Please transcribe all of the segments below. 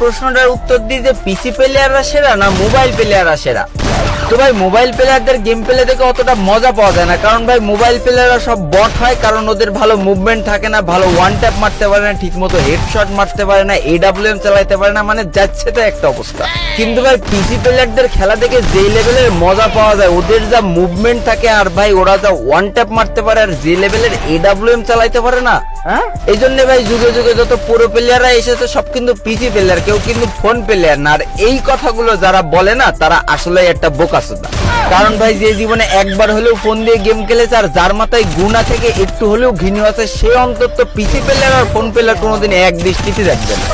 প্রশ্নটার উত্তর দিই যে পিসি প্লেয়াররা সেরা না মোবাইল প্লেয়াররা সেরা। তো ভাই মোবাইল প্লেয়ারদের গেম প্লে দেখে অতটা মজা পাওয়া যায় না, কারণ ভাই মোবাইল প্লেয়াররা সব বট হয়, কারণ ওদের ভালো মুভমেন্ট থাকে না, ভালো ওয়ান ট্যাপ মারতে পারে না, ঠিক মতো হেডশট মারতে পারে না, AWM চালাইতে পারে না, মানে যাচ্ছে তো একটা অবস্থা। কিন্তু ভাই পিসি প্লেয়ারদের খেলা দেখে যেই লেভেলের মজা পাওয়া যায়, ওদের যা মুভমেন্ট থাকে আর ভাই ওরা যা ওয়ান ট্যাপ মারতে পারে আর যে লেভেলের AWM চালাইতে পারে না, এই জন্য ভাই যুগে যুগে যত পুরো প্লেয়াররা এসেছে সব কিন্তু পিসি প্লেয়ার, কেউ কিন্তু ফোন প্লেয়ার না। আর এই কথাগুলো যারা বলে না তারা আসলে একটা বোকাচোদা। কারণ ভাই যে জীবনে একবার হলেও ফোন দিয়ে গেম খেলেছে আর যার মাথায় গুণা থেকে একটু হলেও ঘৃণা আছে, সে অন্তত পিসি প্লেয়ার আর ফোন প্লেয়ার কোনোদিন এক দৃষ্টিতে দেখবে না।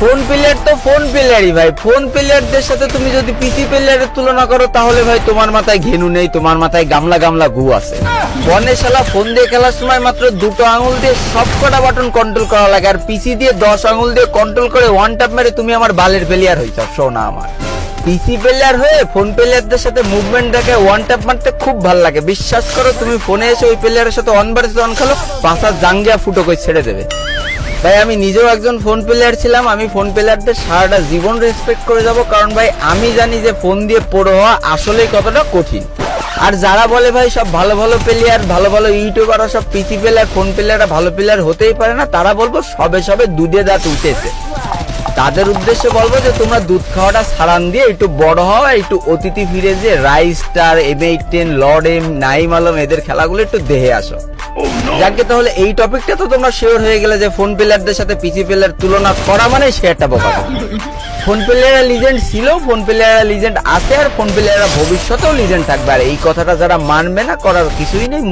ফোন প্লেয়ার তো ফোন প্লেয়ারই ভাই, ফোন প্লেয়ারদের সাথে তুমি যদি পিসি প্লেয়ারের তুলনা করো তাহলে ভাই তোমার মাথায় ঘেনু নেই, তোমার মাথায় গামলা গামলা গু আছে। ফোনে শালা ফোন দিয়ে খেলার সময় মাত্র দুটো আঙুল দিয়ে সবকটা বাটন কন্ট্রোল করা লাগে, আর পিসি দিয়ে 10 আঙুল দিয়ে কন্ট্রোল করে ওয়ান ট্যাপ মেরে তুমি আমার বালের প্লেয়ার হইছো। শোনা আমার পিসি প্লেয়ার হয়ে ফোন প্লেয়ারদের সাথে মুভমেন্ট দেখে ওয়ান ট্যাপ মারতে খুব ভালো লাগে। বিশ্বাস করো তুমি ফোনে এসে ওই প্লেয়ারের সাথে অন ভার্সেস অন খেলো, পাশা জাঙ্গিয়া ফুটো করে ছেড়ে দেবে। ভাই আমি নিজেও একজন ফোন প্লেয়ার ছিলাম, আমি ফোন প্লেয়ারদের সারাটা জীবন রেসপেক্ট করে যাব, কারণ ভাই আমি জানি যে ফোন দিয়ে প্রো হওয়া আসলেই কতটা কঠিন। আর যারা বলে ভাই সব ভালো ভালো প্লেয়ার, ভালো ভালো ইউটিউবাররা সব পিসি প্লেয়ার, ফোন প্লেয়াররা ভালো প্লেয়ার হতেই পারে না, তারা বলবো সবে সবে দুধে দাঁত উঠেছে। তাদের উদ্দেশ্যে বলবো যে তোমরা দুধ খাওয়াটা ছাড়ান দিয়ে একটু বড় হও, একটু অতিথি ফিরে যে রাইস স্টার, M810, লর্ড এম, নাইম আলম এদের খেলাগুলো একটু দেখে আসো। যাকে তাহলে এই টপিকটা তো তোমরা শিওর হয়ে গেলে যে ফোন প্লেয়ারদের সাথে পিসি প্লেয়ার তুলনা করা মানে সে একটা বোকা। ফোন প্লেয়াররা লিজেন্ড ছিল, ফোন প্লেয়াররা লিজেন্ড আছে, আর ফোন প্লেয়াররা ভবিষ্যতেও লিজেন্ড থাকবে। আর এই কথাটা যারা মানবে না, করার কিছুই নেই।